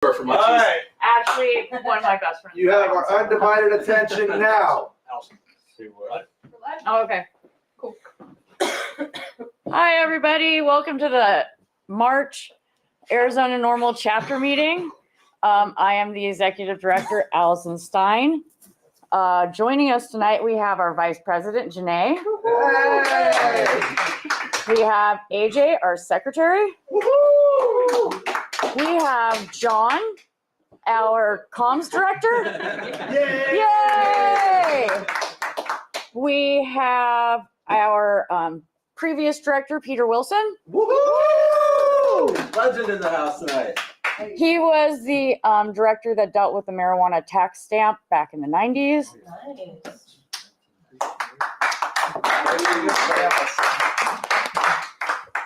All right. Actually, one of my best friends. You have our undivided attention now. Oh, okay. Cool. Hi, everybody. Welcome to the March Arizona NORML chapter meeting. I am the executive director, Allison Stein. Joining us tonight, we have our vice president, Janae. Hey! We have AJ, our secretary. Woo-hoo! We have John, our comms director. Yay! Yay! We have our previous director, Peter Wilson. Woo-hoo! Legend in the house tonight. He was the director that dealt with the marijuana tax stamp back in the 90s. Nice.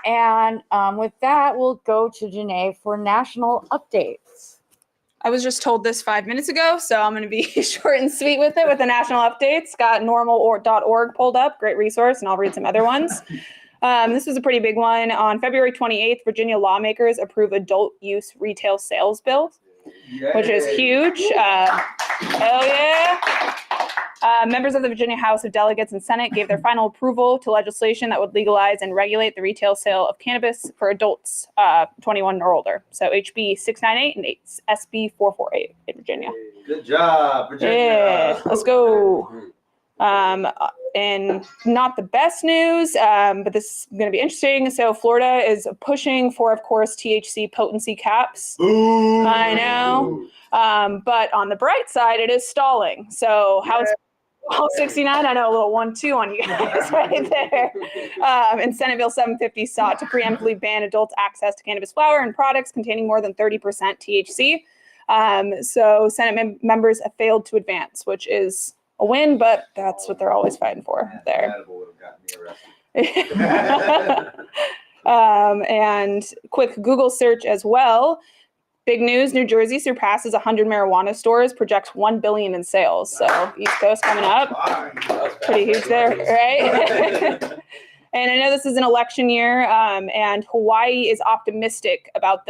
And with that, we'll go to Janae for national updates. I was just told this 5 minutes ago, so I'm going to be short and sweet with it with the national updates. Got NORML.org pulled up, great resource, and I'll read some other ones. This was a pretty big one. On February 28th, Virginia lawmakers approve adult use retail sales bill, which is huge. Hell yeah. Members of the Virginia House of Delegates and Senate gave their final approval to legislation that would legalize and regulate the retail sale of cannabis for adults 21 or older. So HB 698 and SB 448 in Virginia. Good job, Virginia. Yeah, let's go. And not the best news, but this is going to be interesting. So Florida is pushing for, of course, THC potency caps. Ooh. I know. But on the bright side, it is stalling. So House 69, I know, a little 1-2 on you guys right there. And Senate Bill 750 sought to preemptively ban adults' access to cannabis flower and products containing more than 30% THC. So Senate members have failed to advance, which is a win, but that's what they're always fighting for there. And quick Google search as well. Big news, New Jersey surpasses 100 marijuana stores, projects $1 billion in sales. So East Coast coming up, pretty huge there, right? And I know this is an election year, and Hawaii is optimistic about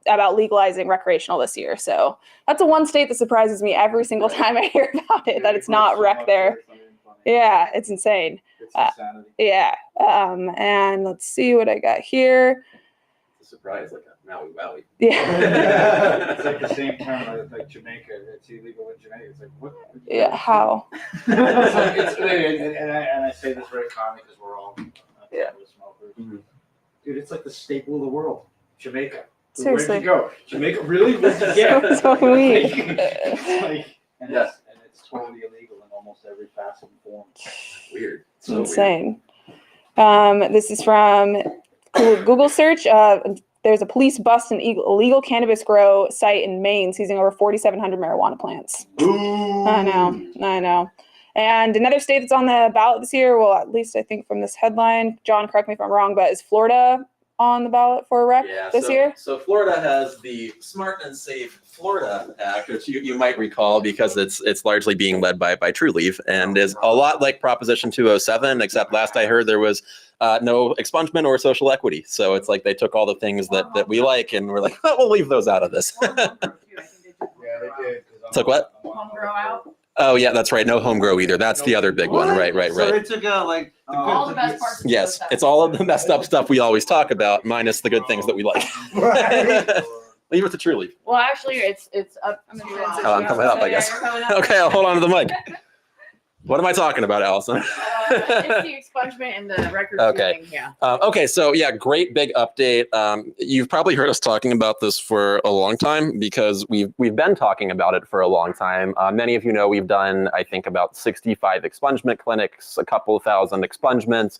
about legalizing recreational this year. So that's the one state that surprises me every single time I hear about it, that it's not rec there. Yeah, it's insane. Yeah, and let's see what I got here. It's a surprise, like a Maui Wowie. Yeah. It's like the same term like Jamaica. It's illegal in Jamaica. It's like what? Yeah, how? And I say this very calmly because we're all smokers. Mm-hmm. Dude, it's like the staple of the world. Jamaica. Seriously. Where'd you go? Jamaica, really? What'd you get? So weird. And it's totally illegal in almost every facet and form. Weird. It's insane. This is from Google search. There's a police bust an illegal cannabis grow site in Maine, seizing over 4,700 marijuana plants. Ooh. I know. And another state that's on the ballot this year, well, at least I think from this headline, John, correct me if I'm wrong, but is Florida on the ballot for a rec this year? So Florida has the Smart and Safe Florida Act, which you might recall because it's largely being led by True Leaf and is a lot like Proposition 207, except last I heard there was no expungement or social equity. So it's like they took all the things that we like and we're like, oh, we'll leave those out of this. Yeah, they did. Took what? Home grow out. Oh yeah, that's right. No home grow either. That's the other big one. Right. So they took out like All the best parts. of Yes, those it's all of the messed up stuff we always talk about, minus the good things that we like. Right. Leave it to True Leaf. Well, actually, it's up. I'm gonna to- Oh, I'm coming up, I guess. You're coming up. Okay, I'll hold on to the mic. What am I talking about, Allison? It's the expungement and the record Okay. keeping, yeah. Okay, so yeah, great big update. You've probably heard us talking about this for a long time because we've been talking about it for a long time. Many of you know we've done, I think, about 65 expungement clinics, a couple thousand expungements.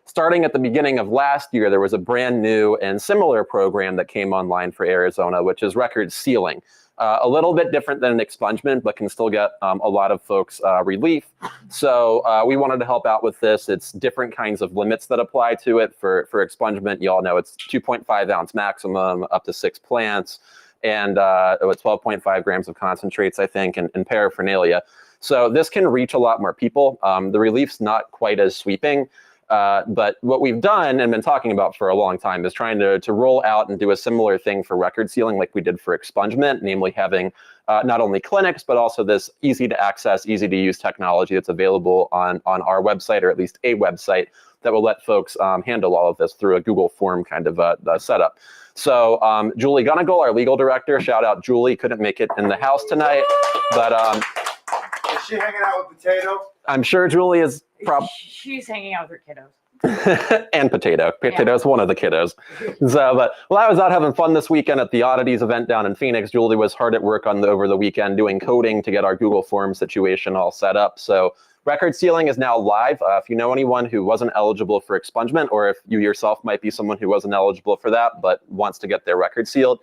Starting at the beginning of last year, there was a brand new and similar program that came online for Arizona, which is record sealing. A little bit different than an expungement, but can still get a lot of folks relief. So we wanted to help out with this. It's different kinds of limits that apply to it. For expungement, you all know it's 2.5 ounce maximum, up to 6 plants, and 12.5 grams of concentrates, I think, and paraphernalia. So this can reach a lot more people. The relief's not quite as sweeping. But what we've done and been talking about for a long time is trying to roll out and do a similar thing for record sealing like we did for expungement, namely having not only clinics, but also this easy to access, easy to use technology that's available on our website, or at least a website that will let folks handle all of this through a Google form kind of a setup. So Julie Gunnigal, our legal director, shout out Julie, couldn't make it in the house tonight, but Is she hanging out with Potato? I'm sure Julie is She's hanging out with her kiddos. and Potato. Potato's one of the kiddos. So, but while I was out having fun this weekend at the Oddities event down in Phoenix, Julie was hard at work over the weekend doing coding to get our Google Form situation all set up. So record sealing is now live. If you know anyone who wasn't eligible for expungement, or if you yourself might be someone who wasn't eligible for that but wants to get their record sealed,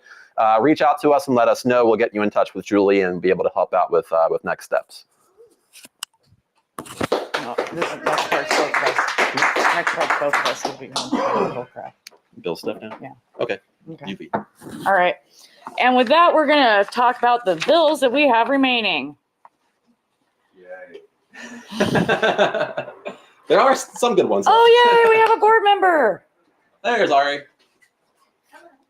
reach out to us and let us know. We'll get you in touch with Julie and be able to help out with next steps. No, next part's both of us. Next part's both of us will be home. Bull crap. Bill stuff now? Yeah. Okay. Okay. You beat. All right. And with that, we're going to talk about the bills that we have remaining. Yay. There are some good ones. Oh, yay, we have a board member. There's Ari.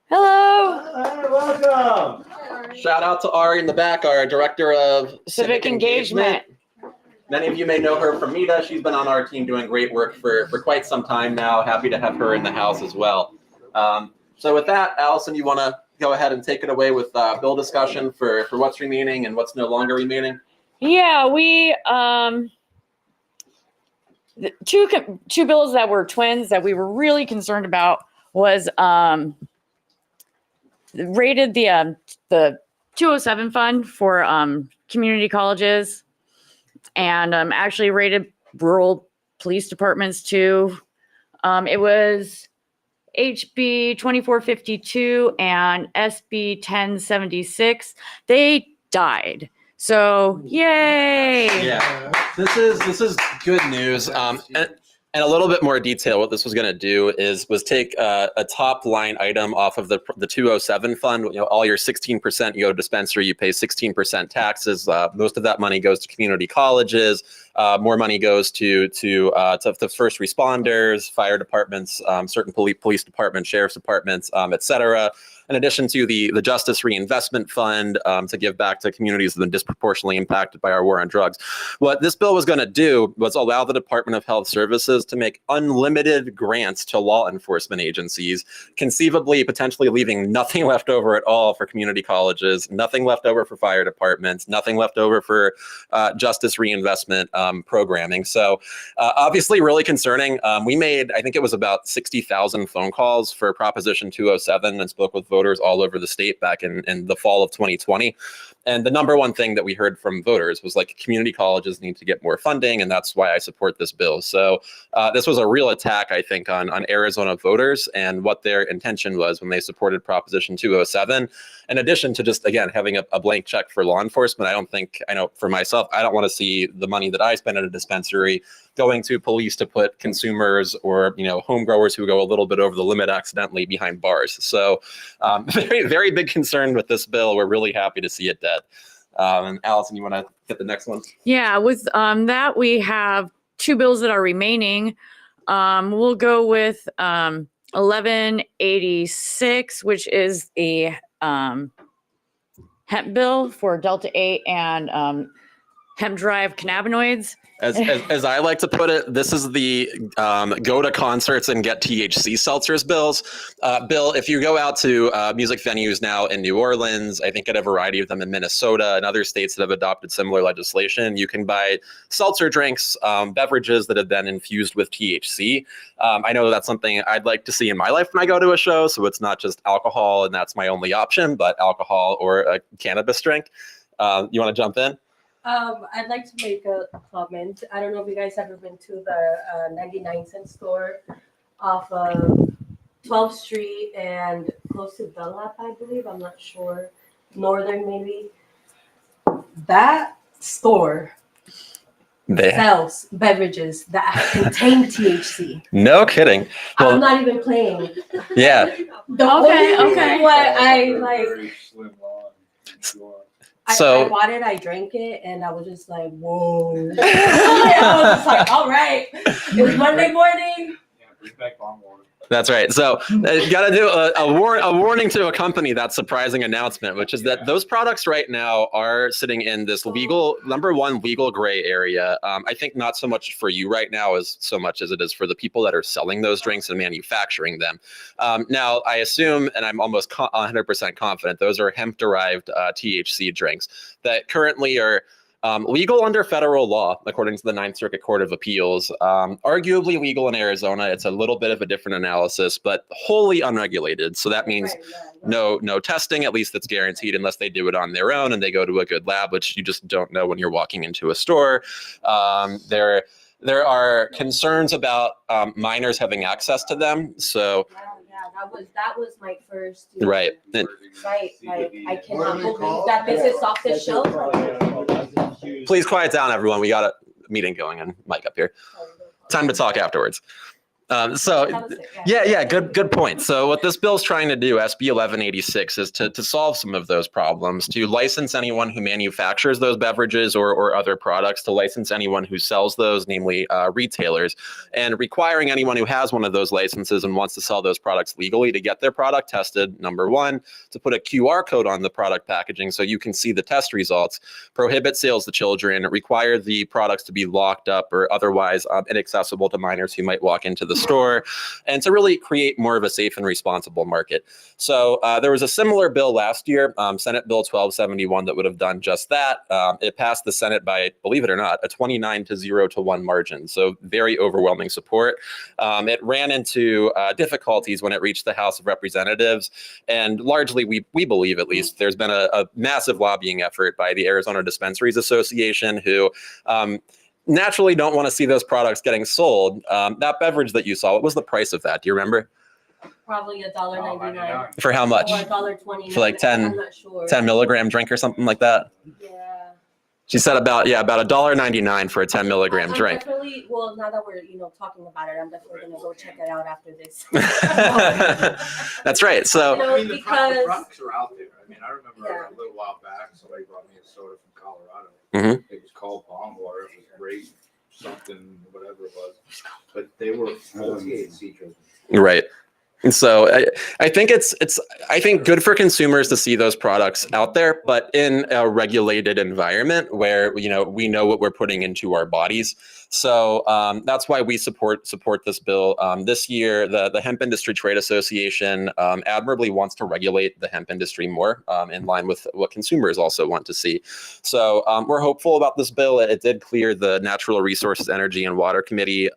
Hello. Hi, welcome. Shout out to Ari in the back, our director of Civic engagement. Many of you may know her from Mita. She's been on our team doing great work for quite some time now. Happy to have her in the house as well. So with that, Allison, you want to go ahead and take it away with bill discussion for what's remaining and what's no longer remaining? Yeah, we the two bills that were twins that we were really concerned about was rated the 207 fund for community colleges, and actually rated rural police departments too. It was HB 2452 and SB 1076. They died. So yay! Yeah, this is good news. And a little bit more detail, what this was going to do was take a top line item off of the 207 fund. You know, all your 16%, you go to dispensary, you pay 16% taxes. Most of that money goes to community colleges. More money goes to the first responders, fire departments, certain police departments, sheriff's departments, et cetera. In addition to the Justice Reinvestment Fund to give back to communities that have been disproportionately impacted by our war on drugs. What this bill was going to do was allow the Department of Health Services to make unlimited grants to law enforcement agencies, conceivably potentially leaving nothing left over at all for community colleges, nothing left over for fire departments, nothing left over for justice reinvestment programming. So obviously really concerning. We made, I think it was about 60,000 phone calls for Proposition 207 and spoke with voters all over the state back in the fall of 2020. And the number one thing that we heard from voters was like community colleges need to get more funding, and that's why I support this bill. So this was a real attack, I think, on Arizona voters and what their intention was when they supported Proposition 207. In addition to just, again, having a blank check for law enforcement, I know for myself, I don't want to see the money that I spend at a dispensary going to police to put consumers or, home growers who go a little bit over the limit accidentally behind bars. So very, very big concern with this bill. We're really happy to see it dead. And Allison, you want to hit the next one? Yeah, with that, we have two bills that are remaining. We'll go with 1186, which is a hemp bill for Delta 8 and hemp-derived cannabinoids. As I like to put it, this is the go to concerts and get THC seltzers bills. Bill, if you go out to music venues now in New Orleans, I think at a variety of them in Minnesota and other states that have adopted similar legislation, you can buy seltzer drinks, beverages that have been infused with THC. I know that's something I'd like to see in my life when I go to a show, so it's not just alcohol and that's my only option, but alcohol or a cannabis drink. You want to jump in? I'd like to make a comment. I don't know if you guys ever been to the 99-cent store off of 12th Street and close to Dunlap, I believe. I'm not sure. Northern, maybe. That store sells beverages that contain THC. No kidding. Well, I'm not even playing. Yeah. The only reason why I like. Very slim line. So- I bought it, I drank it, and I was just like, whoa. I was just like, all right. It was Monday morning. Yeah, bring back bomb water. That's right. So got to do a warning to a company that surprising announcement, which is that those products right now are sitting in this legal, number one, legal gray area. I think not so much for you right now as so much as it is for the people that are selling those drinks and manufacturing them. Now, I assume, and I'm almost 100% confident, those are hemp-derived THC drinks that currently are legal under federal law, according to the Ninth Circuit Court of Appeals. Arguably legal in Arizona. It's a little bit of a different analysis, but wholly unregulated. So that means no testing, at least that's guaranteed, unless they do it on their own and they go to a good lab, which you just don't know when you're walking into a store. There are concerns about minors having access to them. So That was my first. right. Right. I cannot believe that this is off the shelf. Please quiet down, everyone. We got a meeting going and mic up here. Time to talk afterwards. Good point. So what this bill is trying to do, SB 1186, is to solve some of those problems, to license anyone who manufactures those beverages or other products, to license anyone who sells those, namely retailers, and requiring anyone who has one of those licenses and wants to sell those products legally to get their product tested, number one, to put a QR code on the product packaging so you can see the test results, prohibit sales to children, require the products to be locked up or otherwise inaccessible to minors who might walk into the store, and to really create more of a safe and responsible market. So there was a similar bill last year, Senate Bill 1271, that would have done just that. It passed the Senate by, believe it or not, a 29-0-1 margin. So very overwhelming support. It ran into difficulties when it reached the House of Representatives. And largely, we believe at least, there's been a massive lobbying effort by the Arizona Dispensaries Association, who naturally don't want to see those products getting sold. That beverage that you saw, what was the price of that? Do you remember? Probably $1.99. For how much? Or $1.29. For like 10 I'm not sure. 10 milligram drink or something like that? Yeah. She said about $1.99 for a 10 milligram I'm drink. Definitely, well, now that we're talking about it, I'm definitely gonna go check it out after this. That's right. So You know, I mean, the because- products are out there. I mean, I remember Yeah. a little while back, somebody brought me a soda from Colorado. Mhm. It was called Bomb Water. It was great, something, whatever it was. But they were full THC driven. right. And so I think it's good for consumers to see those products out there, but in a regulated environment where we know what we're putting into our bodies. So that's why we support this bill. This year, the Hemp Industry Trade Association admirably wants to regulate the hemp industry more, in line with what consumers also want to see. So we're hopeful about this bill. It did clear the Natural Resources, Energy, and Water Committee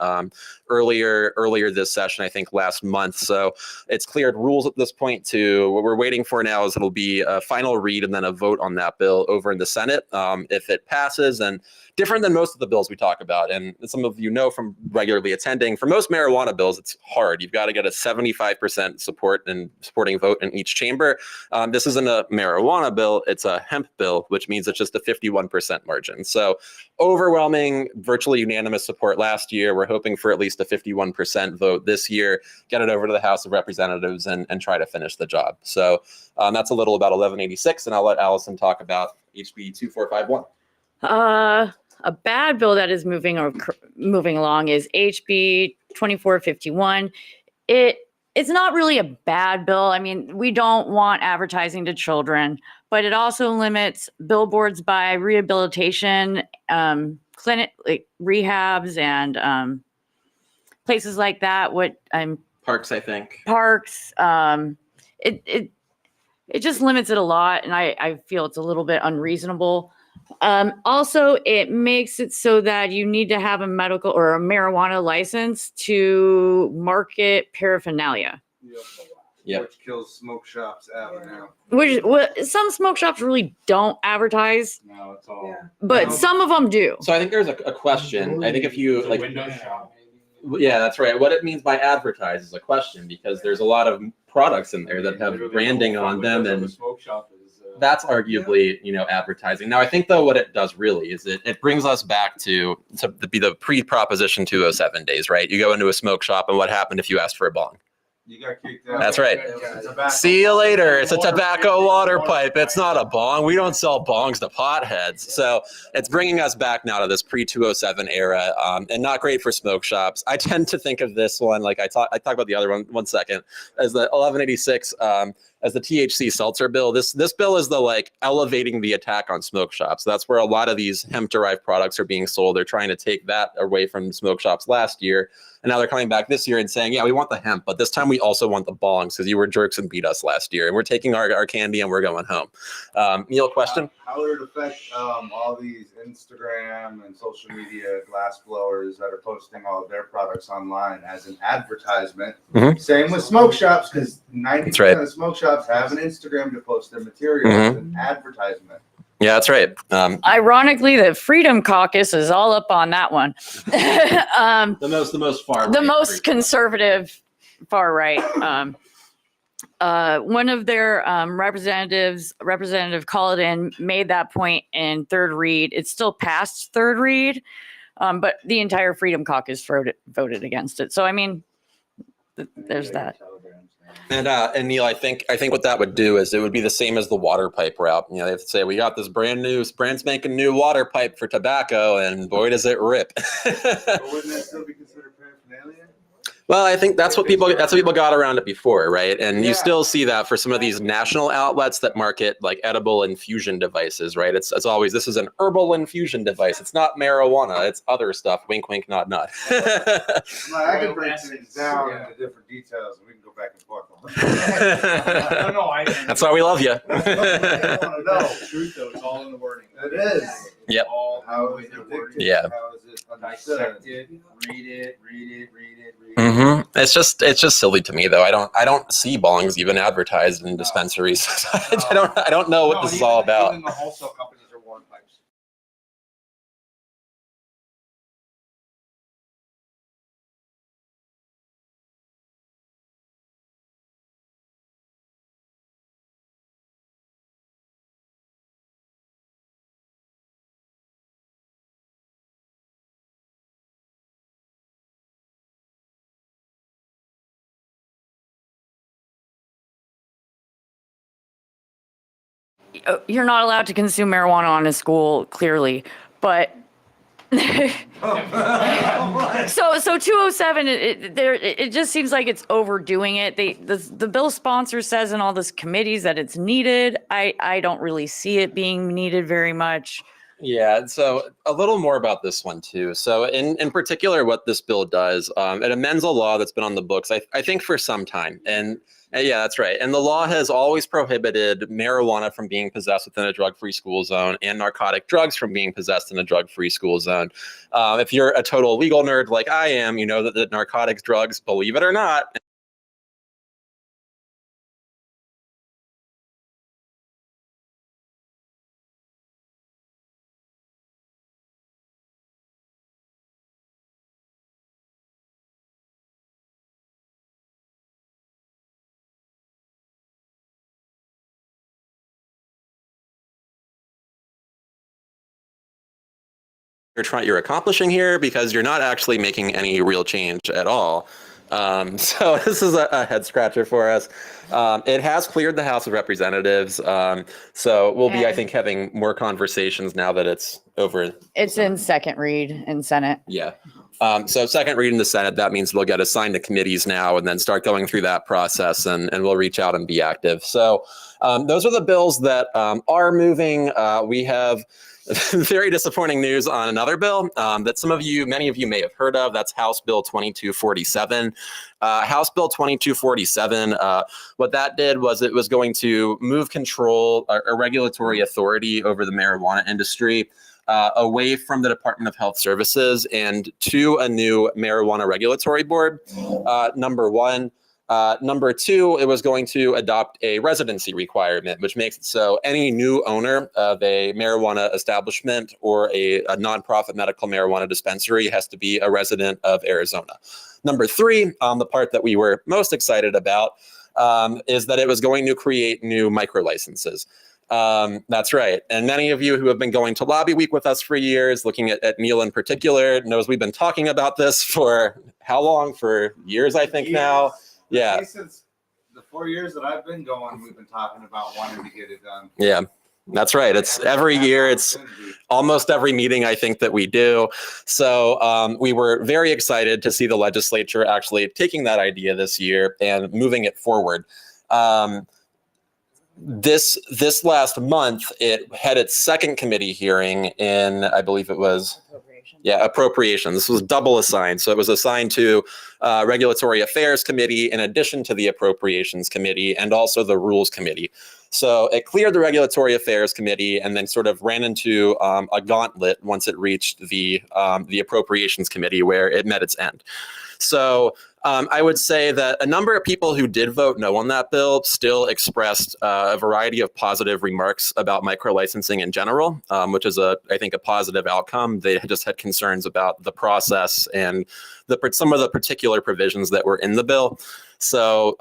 earlier this session, I think last month. So it's cleared rules at this point too. What we're waiting for now is it'll be a final read and then a vote on that bill over in the Senate. If it passes, and different than most of the bills we talk about, and some of you know from regularly attending, for most marijuana bills, it's hard. You've got to get a 75% support and supporting vote in each chamber. This isn't a marijuana bill, it's a hemp bill, which means it's just a 51% margin. So overwhelming, virtually unanimous support last year. We're hoping for at least a 51% vote this year, get it over to the House of Representatives and try to finish the job. So that's a little about 1186, and I'll let Allison talk about HB 2451. A bad bill that is moving along is HB 2451. It's not really a bad bill. I mean, we don't want advertising to children, but it also limits billboards by rehabilitation, clinic, like rehabs and places like that. Parks, I think. Parks. It just limits it a lot, and I feel it's a little bit unreasonable. Also, it makes it so that you need to have a medical or a marijuana license to market paraphernalia. Yep. Which kills smoke shops out now. Which some smoke shops really don't advertise, No, it's all. but some of them do. So I think there's a question. I think if you It's a like, window shop. yeah, that's right. What it means by advertise is a question, because there's a lot of products in there that have Literally branding the whole on front them, windows of and a smoke shop is, that's arguably, advertising. Now, I think though what it does really is it brings us back to be the pre-proposition 207 days, right? You go into a smoke shop, and what happened if you asked for a bong? You got kicked out. That's right. Tobacco. See you later. It's a tobacco water pipe. It's not a bong. We don't sell bongs to potheads. So it's bringing us back now to this pre-207 era, and not great for smoke shops. I tend to think of this one, like I talk about the other one second, as the 1186, as the THC seltzer bill. This bill is the like elevating the attack on smoke shops. That's where a lot of these hemp-derived products are being sold. They're trying to take that away from smoke shops last year. And now they're coming back this year and saying, yeah, we want the hemp, but this time we also want the bongs because you were jerks and beat us last year. And we're taking our candy and we're going home. Neil, question? How would it affect all these Instagram and social media glass blowers that are posting all of their products online as an advertisement? Mhm. Same with smoke shops, because 90% right. of smoke shops have an Instagram to post their material as an advertisement. Yeah, that's right. Ironically, the Freedom Caucus is all up on that one. The most far. The most conservative far right. One of their representatives, Representative Culloden, made that point in third read. It's still past third read, but the entire Freedom Caucus voted against it. So, I mean, there's that. And Neil, I think what that would do is it would be the same as the water pipe route. You know, they have to say we got this brand spanking new water pipe for tobacco, and boy does it rip. But wouldn't that still be considered paraphernalia? Well, I think that's what people got around it before, right? And you Yeah. still see that for some of these national outlets that market like edible infusion devices, right? It's always, this is an herbal infusion device. It's not marijuana. It's other stuff. Wink, wink, nod, nod. I can break things down into different details, and we can go back and forth on that. That's why we love you. I want to know. Truth though, it's all in the wording. It is. Yep. All How the is it wording. dictated? Yeah. How is it understood? Dissect it, read it. It's just silly to me though. I don't see bongs even advertised in dispensaries. I don't know what this is all about. Even the wholesale companies are warning pipes. You're not allowed to consume marijuana on a school, clearly, but so 207, it just seems like it's overdoing it. The bill sponsor says in all this committees that it's needed. I don't really see it being needed very much. Yeah, so a little more about this one too. So in particular, what this bill does, it amends a law that's been on the books, I think for some time. And yeah, that's right. And the law has always prohibited marijuana from being possessed within a drug-free school zone and narcotic drugs from being possessed in a drug-free school zone. If you're a total legal nerd like I am, you know that narcotics, drugs, believe it or not, you're accomplishing here because you're not actually making any real change at all. So this is a head scratcher for us. It has cleared the House of Representatives. So we'll be, I think, having more conversations now that it's over. It's in second read in Senate. Yeah. So second read in the Senate, that means we'll get assigned to committees now and then start going through that process, and we'll reach out and be active. So those are the bills that are moving. We have very disappointing news on another bill that many of you may have heard of. That's House Bill 2247. House Bill 2247, what that did was it was going to move control or regulatory authority over the marijuana industry away from the Department of Health Services and to a new marijuana regulatory board, number one. Number two, it was going to adopt a residency requirement, which makes it so any new owner of a marijuana establishment or a nonprofit medical marijuana dispensary has to be a resident of Arizona. Number three, the part that we were most excited about, is that it was going to create new micro licenses. That's right. And many of you who have been going to Lobby Week with us for years, looking at Neil in particular, knows we've been talking about this for how long? For years, I think now. Yeah. At least since the 4 years that I've been going, we've been talking about wanting to get it done. Yeah. That's right. It's every year. It's almost every meeting I think that we do. So we were very excited to see the legislature actually taking that idea this year and moving it forward. This last month, it had its second committee hearing in, I believe it was, appropriations. This was double assigned. So it was assigned to Regulatory Affairs Committee in addition to the Appropriations Committee and also the Rules Committee. So it cleared the Regulatory Affairs Committee and then sort of ran into a gauntlet once it reached the Appropriations Committee where it met its end. So I would say that a number of people who did vote no on that bill still expressed a variety of positive remarks about micro-licensing in general, which is, I think, a positive outcome. They just had concerns about the process and some of the particular provisions that were in the bill. So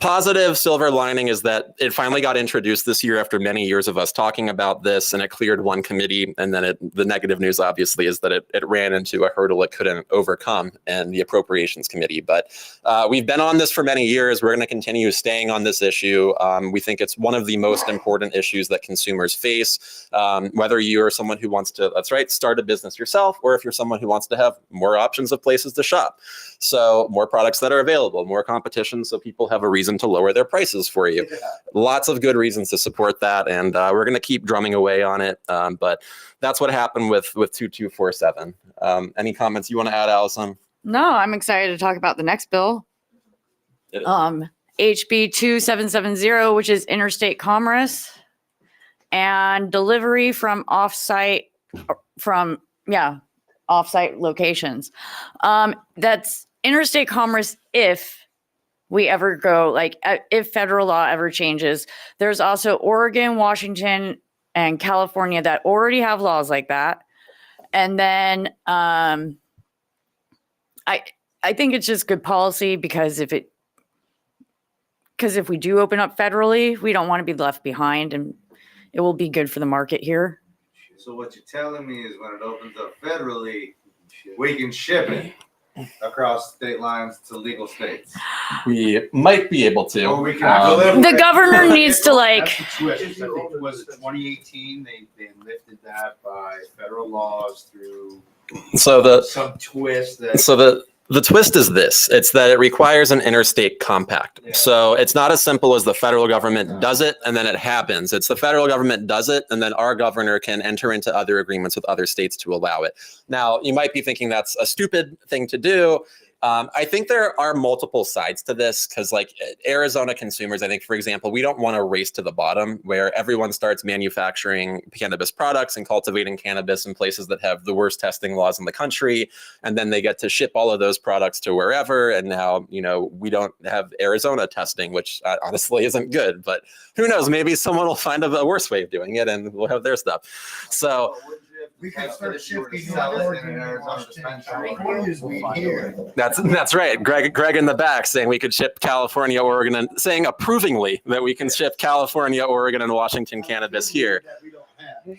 positive silver lining is that it finally got introduced this year after many years of us talking about this, and it cleared one committee. And then the negative news, obviously, is that it ran into a hurdle it couldn't overcome in the Appropriations Committee. But we've been on this for many years. We're going to continue staying on this issue. We think it's one of the most important issues that consumers face, whether you're someone who wants to, that's right, start a business yourself, or if you're someone who wants to have more options of places to shop. So more products that are available, more competition, so people have a reason to lower their prices for you. Yeah. Lots of good reasons to support that, and we're going to keep drumming away on it. But that's what happened with 2247. Any comments you want to add, Allison? No, I'm excited to talk about the next bill. HB 2770, which is interstate commerce and delivery from offsite locations. That's interstate commerce if we ever go, if federal law ever changes. There's also Oregon, Washington, and California that already have laws like that. And then I think it's just good policy because if we do open up federally, we don't want to be left behind, and it will be good for the market here. So what you're telling me is when it opens up federally, we can ship it across state lines to legal states. We might be able to. Or we can the governor needs to That's the twist. I think it was 2018. They lifted that by federal laws through some twist that. The twist is this. It's that it requires an interstate compact. Yeah. So it's not as simple as the federal government does it and then it happens. It's the federal government does it and then our governor can enter into other agreements with other states to allow it. Now, you might be thinking that's a stupid thing to do. I think there are multiple sides to this because Arizona consumers, I think, for example, we don't want to race to the bottom where everyone starts manufacturing cannabis products and cultivating cannabis in places that have the worst testing laws in the country. And then they get to ship all of those products to wherever. And now, we don't have Arizona testing, which honestly isn't good. But who knows? Maybe someone will find a worse way of doing it and we'll have their stuff. So we can start shipping sell it in an Arizona dispensary. That's right. Greg in the back saying we could ship California, Oregon, and saying approvingly that we can ship California, Oregon, and Washington cannabis here.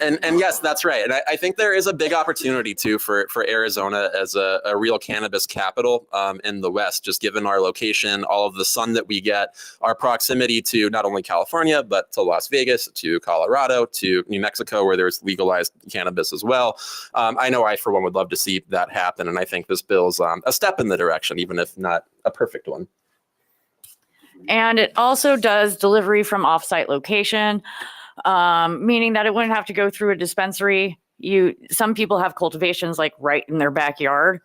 And yes, that's right. And I think there is a big opportunity too for Arizona as a real cannabis capital in the West, just given our location, all of the sun that we get, our proximity to not only California, but to Las Vegas, to Colorado, to New Mexico, where there's legalized cannabis as well. I know I, for one, would love to see that happen. And I think this bill's a step in the direction, even if not a perfect one. And it also does delivery from offsite location. Meaning that it wouldn't have to go through a dispensary. Some people have cultivations right in their backyard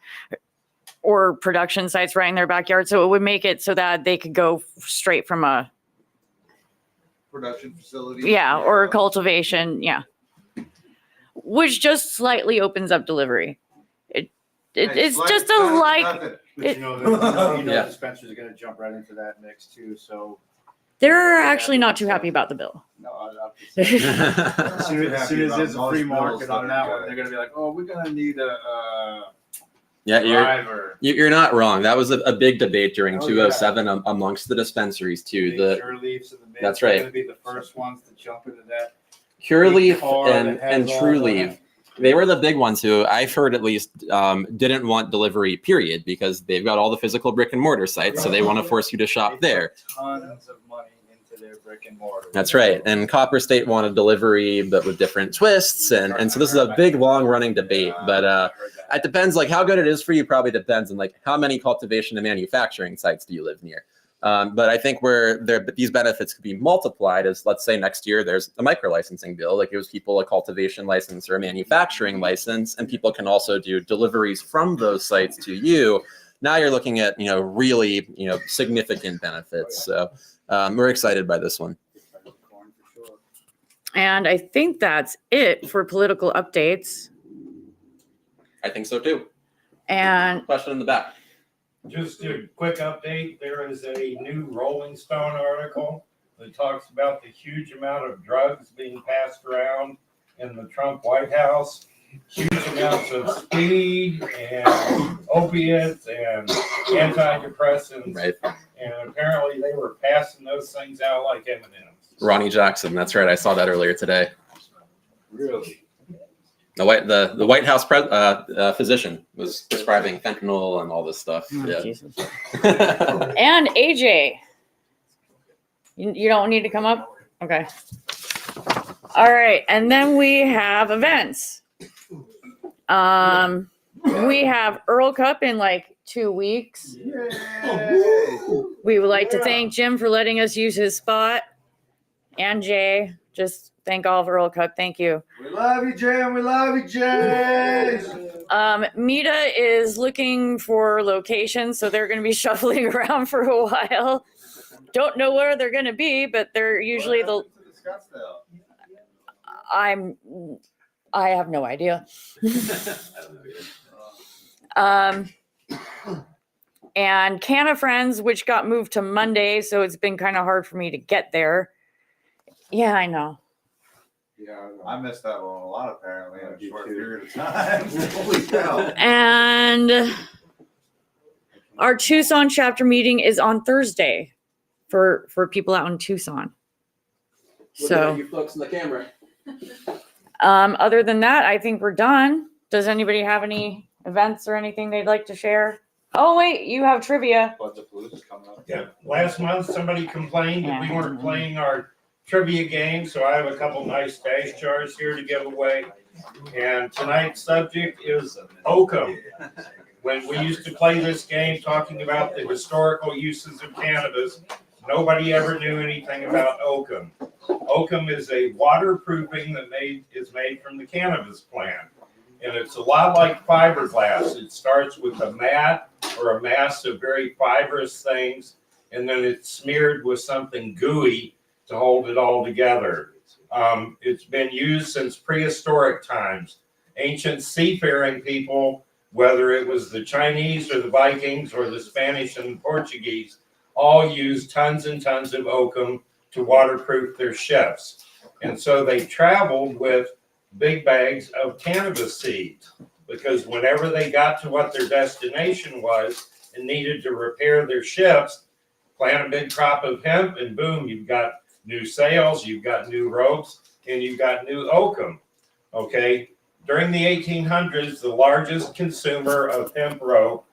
or production sites right in their backyard. So it would make it so that they could go straight from a production facility. Yeah, or a cultivation. Yeah. Which just slightly opens up delivery. It's just a But the dispensers are going to jump right into that mix too. So they're actually not too happy about the bill. No, as soon as there's a free market on that one, they're going to be like, oh, we're going to need a driver. You're not wrong. That was a big debate during 207 amongst the dispensaries too. That's right. Going to be the first ones to jump into that. Curaleaf and True Leaf. They were the big ones who I've heard at least didn't want delivery, period, because they've got all the physical brick and mortar sites, so they want to force you to shop there. Tons of money into their brick and mortar. That's right. And Copper State wanted delivery, but with different twists. And so this is a big, long running debate. But it depends, like how good it is for you probably depends on like how many cultivation and manufacturing sites do you live near. But I think where these benefits could be multiplied is, let's say next year there's a micro licensing bill that gives people a cultivation license or a manufacturing license, and people can also do deliveries from those sites to you. Now you're looking at, really, significant benefits. So we're excited by this one. And I think that's it for political updates. I think so too. And Question in the back. Just a quick update, there is a new Rolling Stone article that talks about the huge amount of drugs being passed around in the Trump White House. Huge amounts of speed and opiates and antidepressants. Right. And apparently they were passing those things out like M&Ms. Ronnie Jackson. That's right. I saw that earlier today. Really? The White House physician was prescribing fentanyl and all this stuff. Oh, Yeah. Jesus. And AJ, you don't need to come up? Okay. All right. And then we have events. We have Earl Cup in like 2 weeks. We would like to thank Jim for letting us use his spot, and Jay. Just thank all of Earl Cup. Thank you. We love you, Jim. We love you, Jay. Mita is looking for locations, so they're going to be shuffling around for a while. Don't know where they're going to be, but they're usually I have no idea. And Can of Friends, which got moved to Monday, so it's been kind of hard for me to get there. Yeah, I know. Yeah, I missed that one a lot apparently in a short period of time. Holy cow. And our Tucson chapter meeting is on Thursday for people out in Tucson. So you folks in the camera. other than that, I think we're done. Does anybody have any events or anything they'd like to share? Oh, wait, you have trivia. Bunch of blues coming up. Yeah, last month somebody complained that we weren't playing our trivia game, so I have a couple nice stash jars here to give away. And tonight's subject is oakum. When we used to play this game talking about the historical uses of cannabis, nobody ever knew anything about oakum. Oakum is a waterproofing that is made from the cannabis plant. And it's a lot like fiberglass. It starts with a mat or a mass of very fibrous things, and then it's smeared with something gooey to hold it all together. It's been used since prehistoric times. Ancient seafaring people, whether it was the Chinese or the Vikings or the Spanish and the Portuguese, all used tons and tons of oakum to waterproof their ships. And so they traveled with big bags of cannabis seeds, because whenever they got to what their destination was and needed to repair their ships, plant a big crop of hemp and boom, you've got new sails, you've got new ropes, and you've got new oakum. Okay. During the 1800s, the largest consumer of hemp rope